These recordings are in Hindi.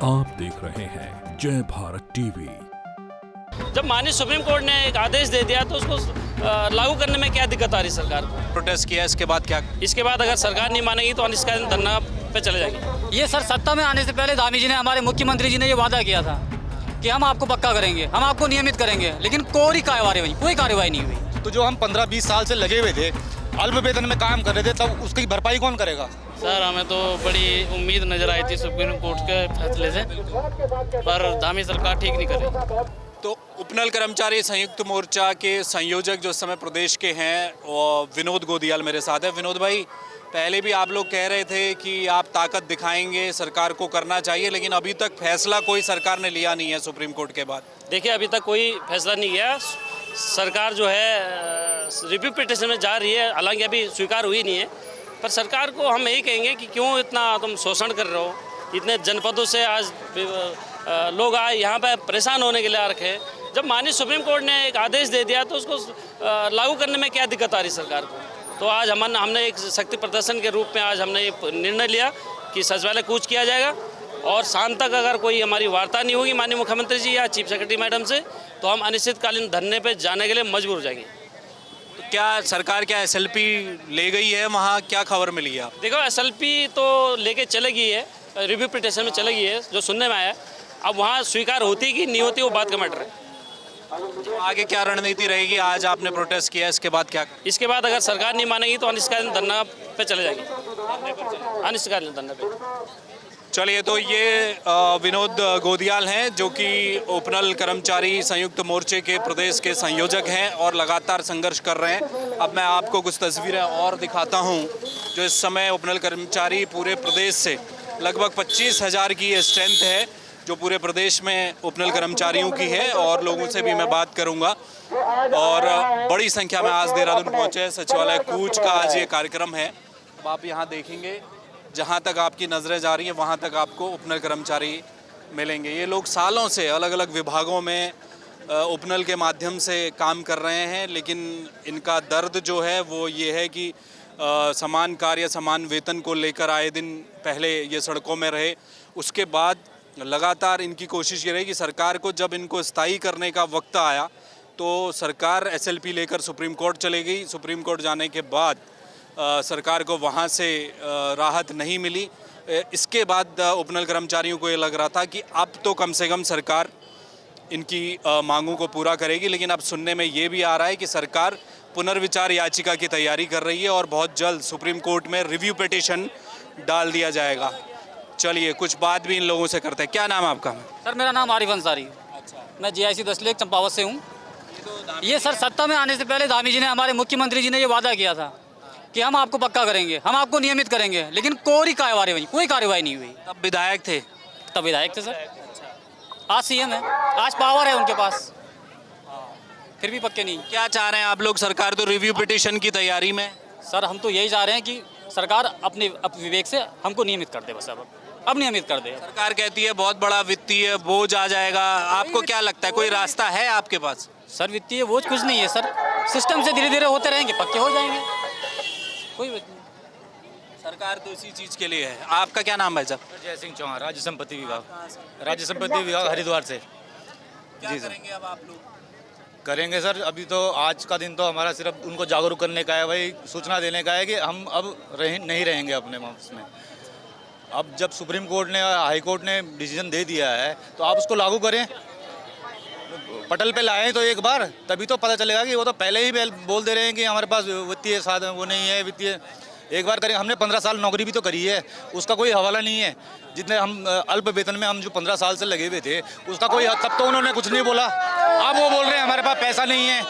आप देख रहे हैं जय भारत टीवी। जब माननीय सुप्रीम कोर्ट ने एक आदेश दे दिया तो उसको लागू करने में क्या दिक्कत आ रही सरकार को? प्रोटेस्ट किया, इसके बाद क्या? इसके बाद अगर सरकार नहीं मानेगी तो अनिश्चितकालीन धरना पे चले जाएंगे। ये सर सत्ता में आने से पहले धामी जी ने, हमारे मुख्यमंत्री जी ने ये वादा किया था कि हम आपको पक्का करेंगे, हम आपको नियमित करेंगे, लेकिन कोई कार्रवाई नहीं हुई। तो जो हम 15-20 साल से लगे हुए थे, अल्प वेतन में काम कर रहे थे, तब उसकी भरपाई कौन करेगा? सर हमें तो बड़ी उम्मीद नजर आई थी सुप्रीम कोर्ट के फैसले से, पर धामी सरकार ठीक नहीं कर रही। तो उपनल कर्मचारी संयुक्त मोर्चा के संयोजक जो इस समय प्रदेश के हैं वो विनोद गोदियाल मेरे साथ है। विनोद भाई, पहले भी आप लोग कह रहे थे कि आप ताकत दिखाएंगे, सरकार को करना चाहिए, लेकिन अभी तक फैसला कोई सरकार ने लिया नहीं है सुप्रीम कोर्ट के बाद। देखिए अभी तक कोई फैसला नहीं किया। सरकार जो है रिव्यू पिटिशन में जा रही है, हालांकि अभी स्वीकार हुई नहीं है, पर सरकार को हम यही कहेंगे कि क्यों इतना तुम शोषण कर रहे हो। इतने जनपदों से आज लोग आए यहाँ पे परेशान होने के लिए आ रखे हैं। जब माननीय सुप्रीम कोर्ट ने एक आदेश दे दिया तो उसको लागू करने में क्या दिक्कत आ रही सरकार को? तो आज हमने एक शक्ति प्रदर्शन के रूप में आज हमने ये निर्णय लिया कि सचिवालय कूच किया जाएगा और शाम तक अगर कोई हमारी वार्ता नहीं होगी माननीय मुख्यमंत्री जी या चीफ सेक्रेटरी मैडम से, तो हम अनिश्चितकालीन धरने पर जाने के लिए मजबूर हो जाएंगे। तो क्या सरकार क्या SLP ले गई है वहाँ, क्या खबर मिली है? देखो SLP तो लेके चले गई है, रिव्यू पिटिशन में चले गई है जो सुनने में आया। अब वहाँ स्वीकार होती कि नहीं होती वो बात का मैटर है। तो आगे क्या रणनीति रहेगी? आज आपने प्रोटेस्ट किया, इसके बाद क्या? इसके बाद अगर सरकार नहीं मानेगी तो अनिश्चितकालीन धरना पे चले जाएंगे, अनिश्चितकालीन धरना पे। चलिए, तो ये विनोद गोदियाल हैं जो कि उपनल कर्मचारी संयुक्त मोर्चे के प्रदेश के संयोजक हैं और लगातार संघर्ष कर रहे हैं। अब मैं आपको कुछ तस्वीरें और दिखाता हूं जो इस समय उपनल कर्मचारी पूरे प्रदेश से लगभग 25,000 की ये स्ट्रेंथ है जो पूरे प्रदेश में उपनल कर्मचारियों की है, और लोगों से भी मैं बात करूंगा। और बड़ी संख्या में आज देहरादून पहुंचे। सचिवालय कूच का आज ये कार्यक्रम है। अब आप यहाँ देखेंगे, जहाँ तक आपकी नज़रें जा रही हैं वहाँ तक आपको उपनल कर्मचारी मिलेंगे। ये लोग सालों से अलग अलग विभागों में उपनल के माध्यम से काम कर रहे हैं, लेकिन इनका दर्द जो है वो ये है कि समान कार्य समान वेतन को लेकर आए दिन पहले ये सड़कों में रहे। उसके बाद लगातार इनकी कोशिश ये रही कि सरकार को जब इनको स्थायी करने का वक्त आया तो सरकार SLP लेकर सुप्रीम कोर्ट चली गई। सुप्रीम कोर्ट जाने के बाद सरकार को वहाँ से राहत नहीं मिली। इसके बाद उपनल कर्मचारियों को ये लग रहा था कि अब तो कम से कम सरकार इनकी मांगों को पूरा करेगी, लेकिन अब सुनने में ये भी आ रहा है कि सरकार पुनर्विचार याचिका की तैयारी कर रही है और बहुत जल्द सुप्रीम कोर्ट में रिव्यू पिटिशन डाल दिया जाएगा। चलिए, कुछ बात भी इन लोगों से करते हैं। क्या नाम है आपका? सर मेरा नाम आरिफ अंसारी। अच्छा। मैं GIC 10 लेक चंपावत से हूँ। ये सर सत्ता में आने से पहले धामी जी ने, हमारे मुख्यमंत्री जी ने ये वादा किया था कि हम आपको पक्का करेंगे, हम आपको नियमित करेंगे, लेकिन कोई कार्रवाई नहीं हुई। तब विधायक थे? तब विधायक थे सर। आज CM है, आज पावर है उनके पास, फिर भी पक्के नहीं। क्या चाह रहे हैं आप लोग? सरकार तो रिव्यू पिटिशन की तैयारी में। सर हम तो यही चाह रहे हैं कि सरकार अपने विवेक से हमको नियमित कर दे, बस अब नियमित कर दे। सरकार कहती है बहुत बड़ा वित्तीय बोझ आ जाएगा, आपको क्या लगता है, कोई रास्ता है आपके पास? सर वित्तीय बोझ कुछ नहीं है सर, सिस्टम से धीरे धीरे होते रहेंगे, पक्के हो जाएंगे, कोई बात नहीं। सरकार तो इसी चीज़ के लिए है। आपका क्या नाम है साहब? जय सिंह चौहान, राज्य संपत्ति विभाग हरिद्वार से। क्या करेंगे अब आप लोग? करेंगे सर, अभी तो आज का दिन तो हमारा सिर्फ उनको जागरूक करने का है, भाई सूचना देने का है कि हम अब नहीं रहेंगे अपने उसमें। अब जब सुप्रीम कोर्ट ने, हाई कोर्ट ने डिसीजन दे दिया है तो आप उसको लागू करें, पटल पे लाएं तो एक बार, तभी तो पता चलेगा कि वो तो पहले ही बोल दे रहे हैं कि हमारे पास वित्तीय साधन वो नहीं है, वित्तीय एक बार करें। हमने 15 साल नौकरी भी तो करी है, उसका कोई हवाला नहीं है। जितने हम अल्प वेतन में हम जो 15 साल से लगे हुए थे उसका कोई, तब तो उन्होंने कुछ नहीं बोला। अब वो बोल रहे हैं हमारे पास पैसा नहीं है।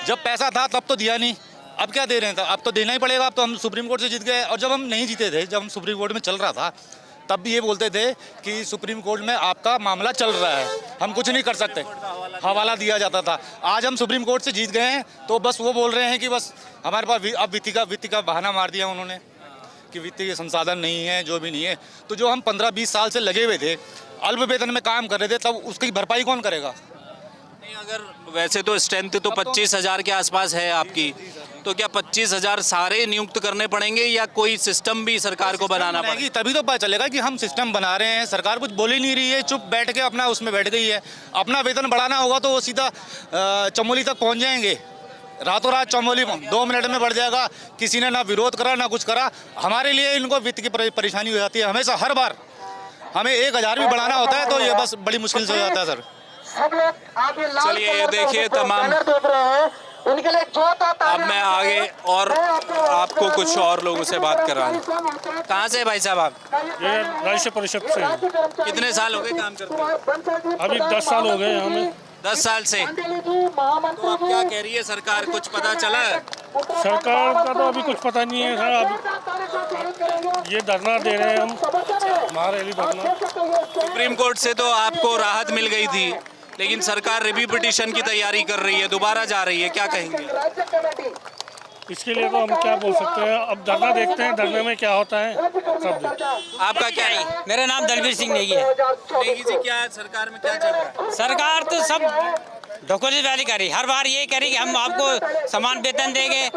जब पैसा था तब तो दिया नहीं, अब क्या दे रहे हैं? अब तो देना ही पड़ेगा। अब तो हम सुप्रीम कोर्ट से जीत गए, और जब हम नहीं जीते थे, जब हम सुप्रीम कोर्ट में चल रहा था, तब भी ये बोलते थे कि सुप्रीम कोर्ट में आपका मामला चल रहा है, हम कुछ नहीं कर सकते, हवाला दिया जाता था। आज हम सुप्रीम कोर्ट से जीत गए हैं तो बस वो बोल रहे हैं कि बस हमारे पास अब वित्त का बहाना मार दिया उन्होंने कि वित्तीय संसाधन नहीं है, जो भी नहीं है। तो जो हम 15-20 साल से लगे हुए थे, अल्प वेतन में काम कर रहे थे, तब उसकी भरपाई कौन करेगा? नहीं, अगर वैसे तो स्ट्रेंथ तो 25,000 के आसपास है आपकी, तो क्या 25,000 सारे नियुक्त करने पड़ेंगे या कोई सिस्टम भी सरकार को बनाना पड़ेगा? बनाएगी तभी तो पता चलेगा कि हम सिस्टम बना रहे हैं। सरकार कुछ बोल ही नहीं रही है, चुप बैठ के अपना उसमें बैठ गई है। अपना वेतन बढ़ाना होगा तो वो सीधा चमोली तक पहुंच जाएंगे, रातों रात चमोली 2 मिनट में बढ़ जाएगा। किसी ने ना विरोध करा ना कुछ करा। हमारे लिए इनको वित्त की परेशानी हो जाती है हमेशा, हर बार हमें 1,000 भी बढ़ाना होता है तो ये बस बड़ी मुश्किल से हो जाता है सर। चलिए ये देखिए तमाम, अब मैं आगे और आपको कुछ और लोगों से बात कर रहा हूँ। कहाँ से भाई साहब आप? ये राज्य परिषद से हैं। कितने साल हो गए काम करते हैं? अभी 10 साल हो गए हमें। 10 साल से। तो अब क्या कह रही है सरकार, कुछ पता चला है? सरकार का तो अभी कुछ पता नहीं है सर। अब ये धरना दे रहे हैं हम, महारैली धरना। सुप्रीम कोर्ट से तो आपको राहत मिल गई थी, लेकिन सरकार रिव्यू पिटीशन की तैयारी कर रही है, दोबारा जा रही है, क्या कहेंगे? इसके लिए तो हम क्या बोल सकते हैं। अब धरना देखते हैं, धरने में क्या होता है सब। आपका क्या है? मेरा नाम दलवीर सिंह नेगी है। नेगी जी, क्या सरकार में क्या चल रहा है? सरकार तो सब ढकोसले वाली कर रही, हर बार ये कह रही कि हम आपको समान वेतन देंगे।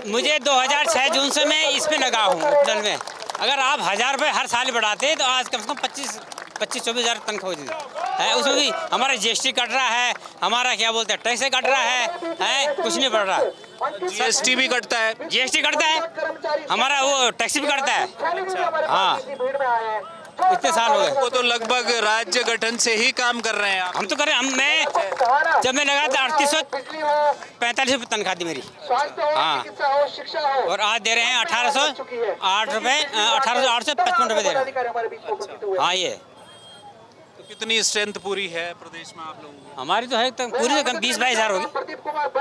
मुझे 2006 जून से मैं इस पे लगा हूँ दल में। अगर आप 1,000 रुपये हर साल बढ़ाते तो आज कम से कम 25-24 हज़ार तनख्वाह होती है। उसमें भी हमारा GST कट रहा है, हमारा क्या बोलते हैं टैक्स कट रहा है, कुछ नहीं बढ़ रहा। GST भी कटता है? GST कटता है, हमारा वो टैक्स भी कटता है। हाँ, इतने साल हो गए। वो तो लगभग राज्य गठन से ही काम कर रहे हैं आप। हम तो कर रहे हैं। जब मैं लगा था 3845 रुपये तनख्वाह थी मेरी। हाँ, और आज दे रहे हैं 1808 रुपये, 1855 रुपये दे रहे हैं। हाँ, ये तो कितनी स्ट्रेंथ पूरी है प्रदेश में आप लोगों की? हमारी तो है तो पूरी कम 20-22 हज़ार होगी।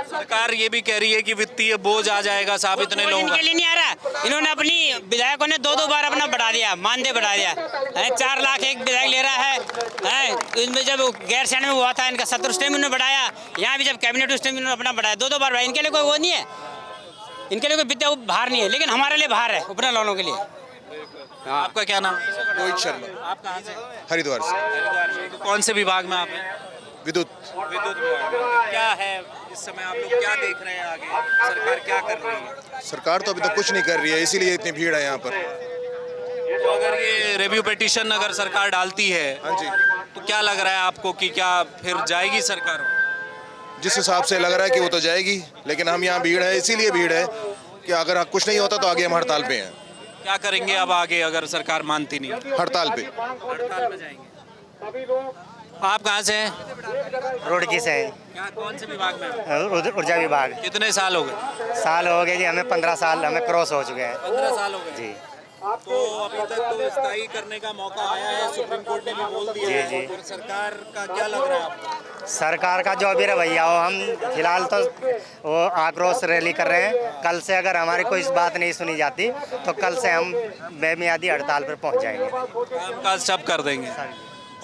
सरकार ये भी कह रही है कि वित्तीय बोझ आ जाएगा साहब इतने लोगों का। इनके लिए नहीं आ रहा। इन्होंने अपनी विधायकों ने 2-2 बार अपना बढ़ा दिया, मानदेय बढ़ा दिया है। 4 लाख एक विधायक ले रहा है। इसमें जब गैर सैन्य में हुआ था इनका 70 उस टाइम इन्होंने बढ़ाया। यहाँ भी जब कैबिनेट उस टाइम इन्होंने अपना बढ़ाया, 2-2 बार बढ़ाया। इनके लिए कोई वो नहीं है, इनके लिए कोई वित्तीय भार नहीं है, लेकिन हमारे लिए भार है उपनल वालों के लिए। आपका क्या नाम है? रोहित शर्मा। आप कहाँ से? हरिद्वार से। कौन से विभाग में आप हैं? विद्युत। विद्युत विभाग में। क्या है इस समय आप लोग क्या देख रहे हैं आगे, सरकार क्या कर रही है? सरकार तो अभी तक कुछ नहीं कर रही है, इसीलिए इतनी भीड़ है यहाँ पर। तो अगर ये रिव्यू पिटीशन अगर सरकार डालती है, हाँ जी, तो क्या लग रहा है आपको कि क्या फिर जाएगी सरकार? जिस हिसाब से लग रहा है कि वो तो जाएगी, लेकिन हम यहाँ भीड़ है, इसीलिए भीड़ है कि अगर कुछ नहीं होता तो आगे हम हड़ताल पे हैं। क्या करेंगे अब आगे अगर सरकार मानती नहीं? हड़ताल पे। हड़ताल में जाएंगे। आप कहाँ से हैं? रुड़की से हैं। क्या कौन से विभाग में हैं? ऊर्जा विभाग। कितने साल हो गए? साल हो गए जी, हमें 15 साल हमें क्रॉस हो चुके हैं। 15 साल हो गए जी। तो अभी तक तो स्थायी करने का मौका आया है, सुप्रीम कोर्ट ने भी बोल दिया जी, है। जी। फिर सरकार का क्या लग रहा है आपको? सरकार का जो भी रवैया हो, हम फिलहाल तो वो आक्रोश रैली कर रहे हैं। कल से अगर हमारी कोई बात नहीं सुनी जाती तो कल से हम बेमियादी हड़ताल पर पहुंच जाएंगे। कामकाज सब कर देंगे।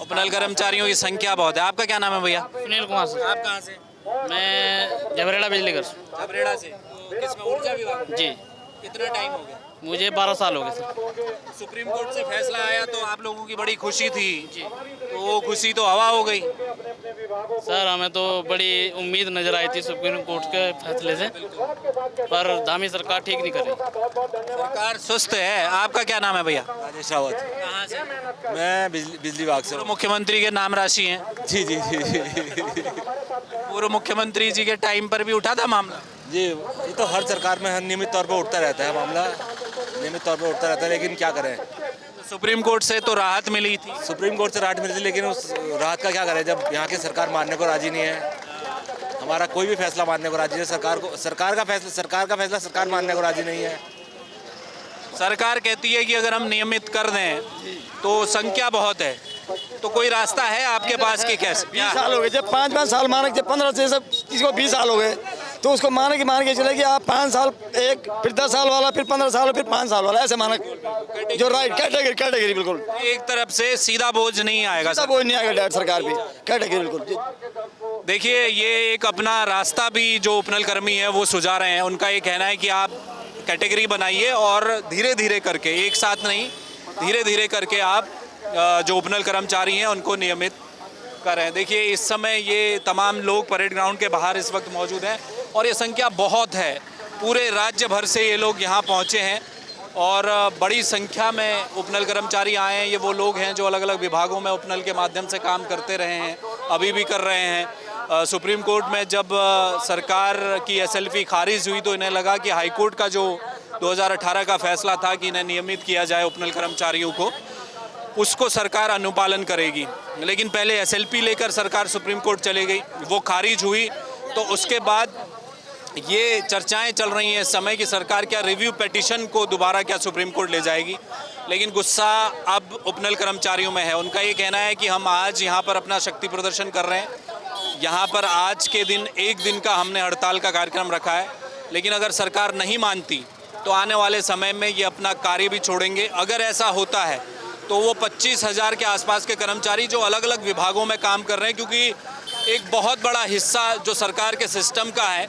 उपनल कर्मचारियों की संख्या बहुत है। आपका क्या नाम है भैया? सुनील कुमार से। आप कहाँ से? मैं जबरेड़ा बिजली घर से। जबरेड़ा से। तो किसमें, ऊर्जा विभाग में? जी। कितना टाइम हो गया? मुझे 12 साल हो गए सर। सुप्रीम कोर्ट से फैसला आया तो आप लोगों की बड़ी खुशी थी, तो वो खुशी तो हवा हो गई। सर हमें तो बड़ी उम्मीद नजर आई थी सुप्रीम कोर्ट के फैसले से, पर धामी सरकार ठीक नहीं कर रही। सरकार सुस्त है। आपका क्या नाम है भैया? राजेश रावत। कहाँ से? मैं बिजली विभाग से। पूर्व मुख्यमंत्री के नाम राशि हैं। जी जी जी पूर्व मुख्यमंत्री जी के टाइम पर भी उठा था मामला? जी, ये तो हर सरकार में हर नियमित तौर पर उठता रहता है मामला, नियमित तौर पर उठता रहता है, लेकिन क्या करें। सुप्रीम कोर्ट से तो राहत मिली थी। सुप्रीम कोर्ट से राहत मिली थी, लेकिन उस राहत का क्या करें जब यहाँ की सरकार मानने को राजी नहीं है। हमारा कोई भी फैसला मानने को राजी है, सरकार का फैसला सरकार मानने को राजी नहीं है। सरकार कहती है कि अगर हम नियमित कर दें तो संख्या बहुत है, तो कोई रास्ता है आपके पास कि कैसे? 20 साल हो गए, जब 5-5 साल माने, जब 15 से सब किसी को 20 साल हो गए तो उसको मान के चले कि आप 5 साल एक, फिर 10 साल वाला, फिर 15 साल, फिर 5 साल वाला, ऐसे माना जो राइट कैटेगरी बिल्कुल एक तरफ से सीधा बोझ नहीं आएगा। सब बोझ नहीं आएगा डायरेक्ट सरकार भी, कैटेगरी बिल्कुल। देखिए ये एक अपना रास्ता भी जो उपनल कर्मी है वो सुझा रहे हैं। उनका ये कहना है कि आप कैटेगरी बनाइए और धीरे धीरे करके, एक साथ नहीं, धीरे धीरे करके आप जो उपनल कर्मचारी हैं उनको नियमित करें। देखिए इस समय ये तमाम लोग परेड ग्राउंड के बाहर इस वक्त मौजूद हैं और ये संख्या बहुत है। पूरे राज्य भर से ये लोग यहाँ पहुँचे हैं और बड़ी संख्या में उपनल कर्मचारी आए हैं। ये वो लोग हैं जो अलग अलग विभागों में उपनल के माध्यम से काम करते रहे हैं, अभी भी कर रहे हैं। सुप्रीम कोर्ट में जब सरकार की एसएलपी खारिज हुई तो इन्हें लगा कि हाई कोर्ट का जो 2018 का फैसला था कि इन्हें नियमित किया जाए उपनल कर्मचारियों को, उसको सरकार अनुपालन करेगी। लेकिन पहले एसएलपी लेकर सरकार सुप्रीम कोर्ट चली गई, वो खारिज हुई। तो उसके बाद ये चर्चाएं चल रही हैं इस समय कि सरकार क्या रिव्यू पिटीशन को दोबारा क्या सुप्रीम कोर्ट ले जाएगी। लेकिन गुस्सा अब उपनल कर्मचारियों में है। उनका ये कहना है कि हम आज यहाँ पर अपना शक्ति प्रदर्शन कर रहे हैं, यहाँ पर आज के दिन एक दिन का हमने हड़ताल का कार्यक्रम रखा है, लेकिन अगर सरकार नहीं मानती तो आने वाले समय में ये अपना कार्य भी छोड़ेंगे। अगर ऐसा होता है तो वो 25,000 के आसपास के कर्मचारी जो अलग अलग विभागों में काम कर रहे हैं, क्योंकि एक बहुत बड़ा हिस्सा जो सरकार के सिस्टम का है,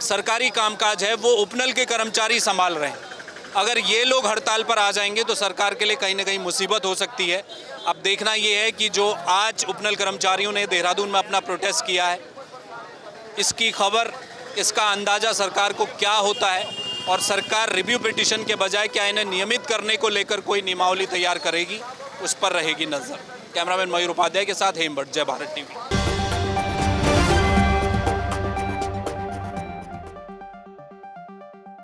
सरकारी कामकाज है, वो उपनल के कर्मचारी संभाल रहे हैं। अगर ये लोग हड़ताल पर आ जाएंगे तो सरकार के लिए कहीं ना कहीं मुसीबत हो सकती है। अब देखना ये है कि जो आज उपनल कर्मचारियों ने देहरादून में अपना प्रोटेस्ट किया है, इसकी खबर, इसका अंदाज़ा सरकार को क्या होता है और सरकार रिव्यू पिटीशन के बजाय क्या इन्हें नियमित करने को लेकर कोई नियमावली तैयार करेगी, उस पर रहेगी नज़र। कैमरामैन मयूर उपाध्याय के साथ हेम भट्ट, जय भारत टीवी।